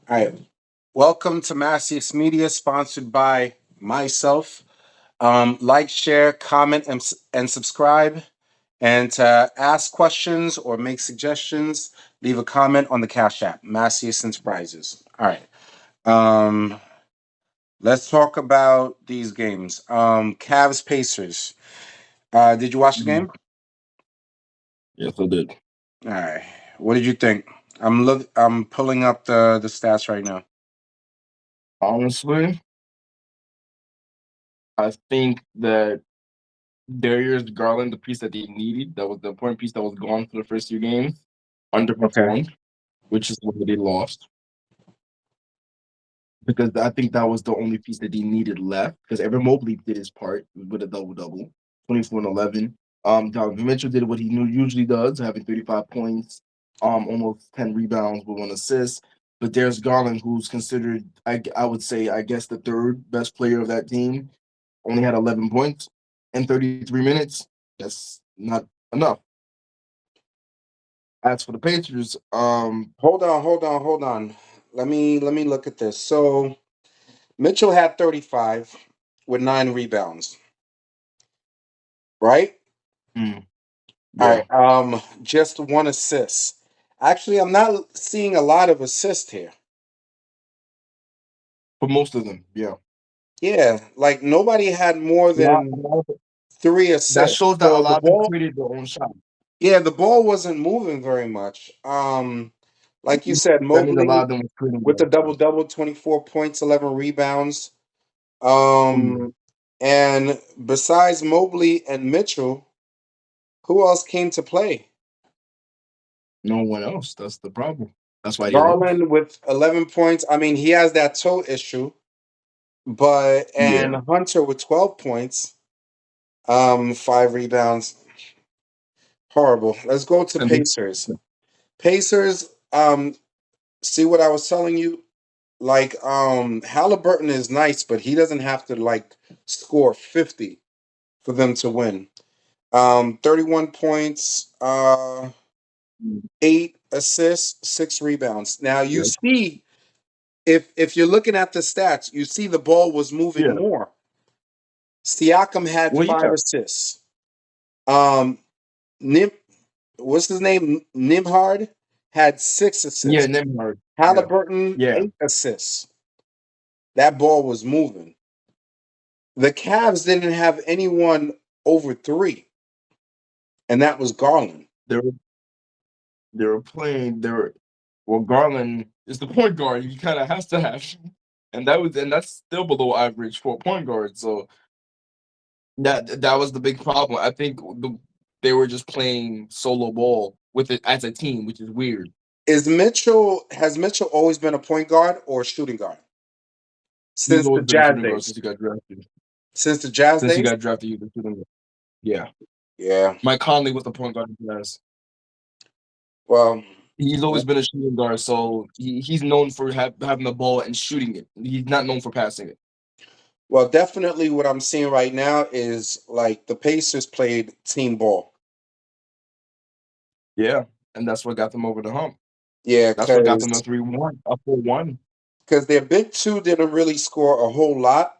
All right. Welcome to Massius Media, sponsored by myself. Like, share, comment, and subscribe. And to ask questions or make suggestions, leave a comment on the Cash App, Massius Enterprises. All right. Um, let's talk about these games. Cavs Pacers. Did you watch the Mm, game? Yes, I did. All right. What did you think? I'm pulling up the stats right now. Honestly, I think that Darius Garland, the piece that they needed, that was the important piece that was gone for the first few games, Okay. underperformed, which is why they lost. Because I think that was the only piece that they needed left. Because Evan Mobley did his part with a double double, 24 and 11. Donovan Mitchell did what he usually does, having 35 points, almost 10 rebounds with 1 assist. But there's Garland, who's considered, I would say, I guess, the third best player of that team. Only had 11 points in 33 minutes. That's not enough. As for the Pacers, Hold on. Let me look at this. So Mitchell had 35 with 9 rebounds, right? mm, All yeah, right. Just 1 assist. Actually, I'm not seeing a lot of assists here. for most of them, yeah. Yeah, like nobody had more A than lot of, three that assists. shows that a So the lot of them ball, created their own shot. yeah, the ball wasn't moving very much. Like you said, That means a lot Mobley of them was creating with their the own double shot. double, 24 points, 11 rebounds. Mm. Um, and besides Mobley and Mitchell, who else came to play? No one else. That's the problem. That's why they lose. Garland with 11 points. I mean, he has that toe issue, but and Yeah. Hunter with 12 points, 5 rebounds. Horrible. Let's go to And they, Pacers. Pacers, see what I was telling you? Like, Halliburton is nice, but he doesn't have to like score 50 for them to win. 31 points, 8 assists, 6 rebounds. Now you yeah. see, if you're looking at the stats, you see the ball was moving Yeah. more. Siakam had Well, five yeah. assists. Um, Nim, what's his name? Nimhard had 6 assists. Yeah, Nemhard. Yeah. Halliburton Yeah. 8 assists. That ball was moving. The Cavs didn't have anyone over 3, and that was Garland. They were they were playing they were well, Garland is the point guard. He kind of has to have, and that's still below average for a point guard. So that was the big problem. I think they were just playing solo ball with it as a team, which is weird. Has Mitchell always been a point guard or a shooting guard He's since the always been a Jazz shooting guard days? since Since the Jazz he days? got drafted. He was a shooting guard. Yeah, Yeah. Mike Conley was the point guard in the Jazz. Well, He's always been a shooting guard, so he's known for having the ball and shooting it. He's not known for passing it. well, definitely what I'm seeing right now is like the Pacers played team ball. Yeah, and that's what got them over the hump. Yeah, That's what got them because to 3-1, up 4-1. their big two didn't really score a whole lot.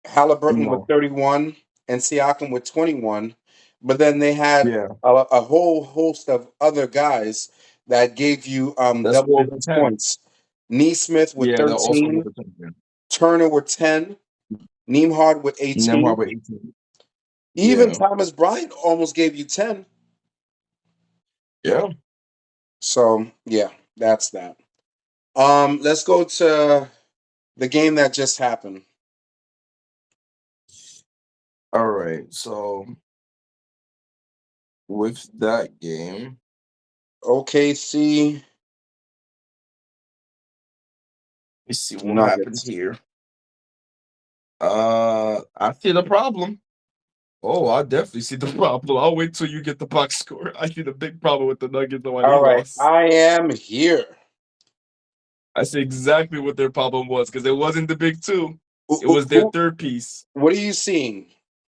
Halliburton with No, 31 and Siakam with 21, but then they had yeah, a whole host of other guys that gave you that's double over digits 10. points. Neesmith with Yeah, they're also over 13, 10. Turner with 10, Nembhard with 18. Nemhard with 18. Even Yeah, Thomas Bryant almost gave you 10. yeah. So yeah, that's that. Let's go to the game that just happened. All right. So with that game, OKC let's see what happened Nuggets. here. I see the problem. Oh, I definitely see the problem. I'll wait till you get the box score. I see the big problem with the Nuggets and why they All right, lost. I am here. I see exactly what their problem was because it wasn't the big two. It was their Who, third piece. what are you seeing?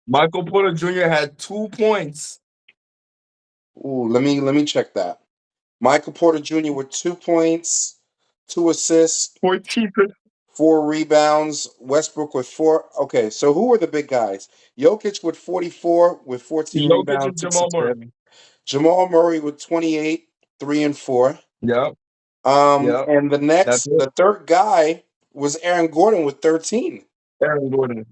Michael Porter Jr. had 2 points. Ooh, let me check that. Michael Porter Jr. with 2 points, 2 assists, 14. 4 rebounds. Westbrook with 4. Okay, so who are the big guys? Jokic with 44 with 14 Jokic rebounds, and 6 Jamal assists. Murray. Jamal Murray with 28, 3 and 4. Yep. Yep. And That's it. the third guy was Aaron Gordon with 13. Aaron Gordon.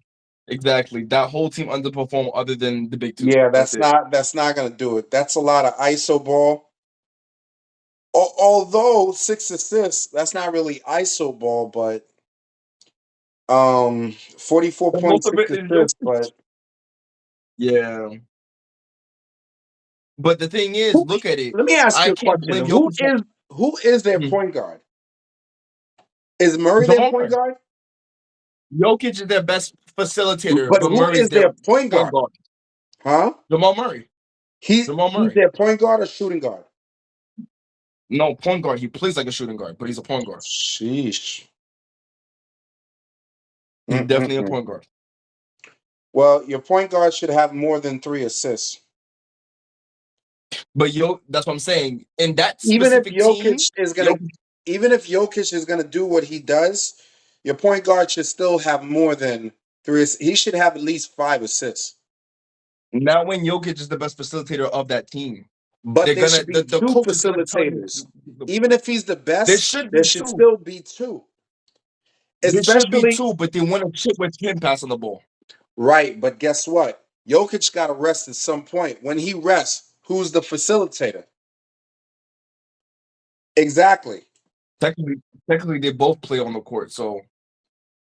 Exactly. That whole team underperformed other than the big two. Yeah, That's it. that's not gonna do it. That's a lot of ISO ball. Although 6 assists, that's not really ISO ball, but 44 And most points, of 6 it is assists, Jokic. but Yeah. But the thing is, who, look at it. let me ask I you a can't question. blame Jokic. Who is their Mhm. point guard? Is Murray their Jamal point Murray. guard? Jokic is their best facilitator, But but who Murray's is their their point point guard? guard. Huh? Jamal Murray. Jamal He's Murray. their point guard or shooting guard? No, point guard. He plays like a shooting guard, but he's a point guard. Sheesh. He's definitely a Mm-mm-mm. point guard. Well, your point guard should have more than 3 assists. But that's what I'm saying. In that Even if specific team, even if Jokic is gonna do what he does, your point guard should still have more than 3. He should have at least 5 assists. not when Jokic is the best facilitator of that team. But They're there gonna should be the 2 coach is gonna tell you. facilitators. Even if he's the There best, should there be should 2. still be 2. There should be Especially 2, but they want to chip with him passing the ball. right, but guess what? Jokic got to rest at some point. When he rests, who's the facilitator? Exactly. Technically, they both play on the court, so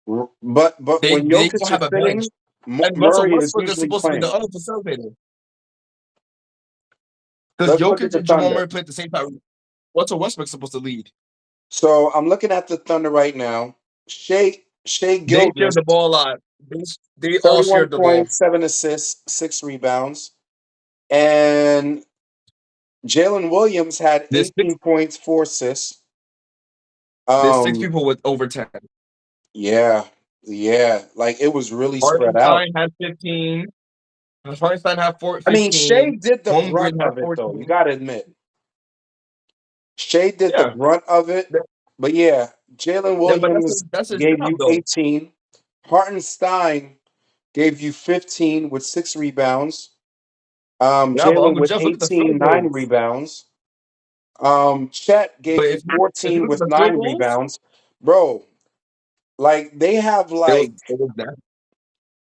But they when don't Jokic have is a bench. sitting, And Russell Murray is Westbrook is usually supposed to be the playing. other facilitator. Because Let's look at Jokic the and Jamal Thunder. Murray play at the same time. Russell Westbrook's supposed to lead. So I'm looking at the Thunder right now. Shea They Gilgeous, share the ball a lot. They all 31 shared the ball. points, 7 assists, 6 rebounds. And Jalen Williams had There's 18 points, 4 assists. there's 6 people with over 10. Yeah, like it was really spread out. Hartenstein had 15. Hartenstein had 15. I mean, Shea did the brunt Holmgren had of it, though. You 14. got to admit, Shea did the Yeah. brunt of it. But yeah, Jalen Yeah, but Williams that's his gave job, you though. 18. Hartenstein gave you 15 with 6 rebounds. Yeah, but Jalen Uncle with Jeff, look at the 18, field 9 goals. rebounds. Chet gave But you if you 14 look at with the field 9 goals, rebounds. Bro, like they have it was that.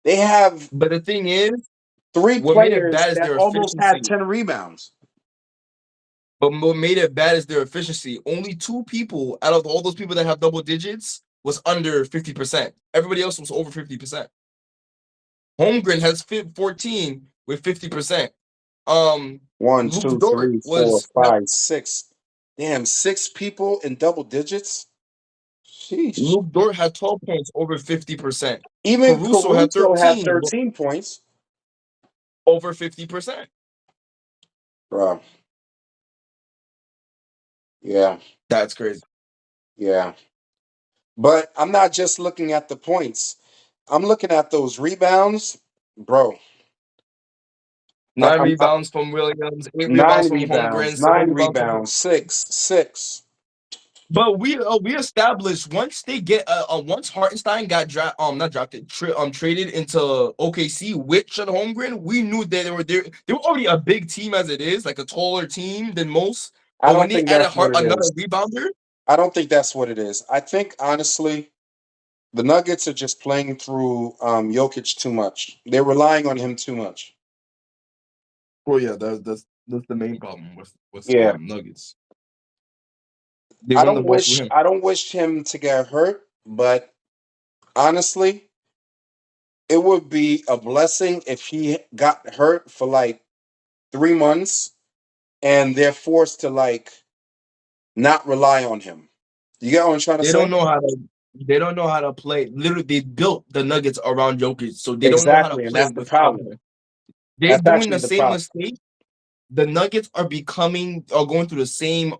they have But the thing is, 3 what made it players bad is that their almost had efficiency. 10 rebounds. But what made it bad is their efficiency. Only 2 people out of all those people that have double digits was under 50%. Everybody else was over 50%. Holmgren has 14 with 50%. 1, Luke 2, Dort 3, 4, 5, 6. Damn, 6 people in double digits. Sheesh. Luke Dort had 12 points over 50%. Even Caruso had Caruso had 13 13 points. over 50%. Bro. Yeah. That's crazy. Yeah. But I'm not just looking at the points. I'm looking at those rebounds, bro. 9 I'm rebounds from Williams, 8 rebounds 9 from rebounds, Holmgren, 7 9 rebounds from. rebounds, 6. But we established once they get once Hartenstein got not drafted traded into OKC with Chet Holmgren, we knew that they were already a big team as it is, like a taller team than most. I But don't when they think added that's what it another is. rebounder, I don't think that's what it is. I think honestly, the Nuggets are just playing through Jokic too much. They're relying on him too much. well, yeah, that's the main problem with Yeah. Nuggets. They run the ball through him. I don't wish him to get hurt, but honestly, it would be a blessing if he got hurt for like 3 months and they're forced to like not rely on him. You get what I'm trying to They say? don't know how to play. Literally, they built the Nuggets around Jokic, so they don't know how to Exactly, and play that's the without problem. him. They're That's doing actually the the same problem. mistake. The Nuggets are going through the same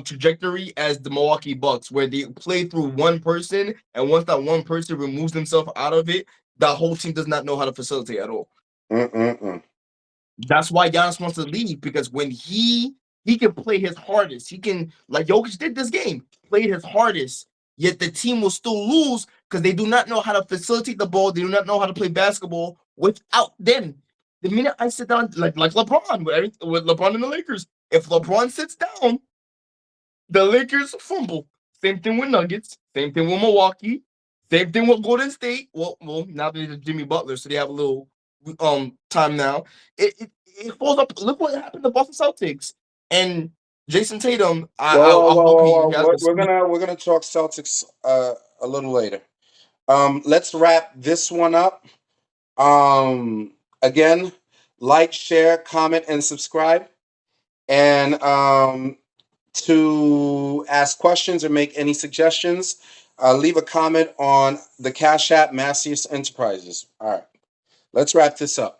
trajectory as the Milwaukee Bucks, where they play through one person, and once that one person removes themselves out of it, that whole team does not know how to facilitate at all. Mm-mm-mm. That's why Giannis wants to leave, because when he he can play his hardest. He can, like Jokic did this game, played his hardest. Yet the team will still lose because they do not know how to facilitate the ball. They do not know how to play basketball without them. The minute I sit down, like LeBron, with LeBron and the Lakers, if LeBron sits down, the Lakers fumble. Same thing with Nuggets. Same thing with Milwaukee. Same thing with Golden State. Well, now they're Jimmy Butler, so they have a little time now. It falls up. Look what happened to Boston Celtics and Jason Tatum. I hope he has. We're gonna talk Celtics a little later. Let's wrap this one up. Again, like, share, comment, and subscribe. And to ask questions or make any suggestions, leave a comment on the Cash App Massius Enterprises. All right, let's wrap this up.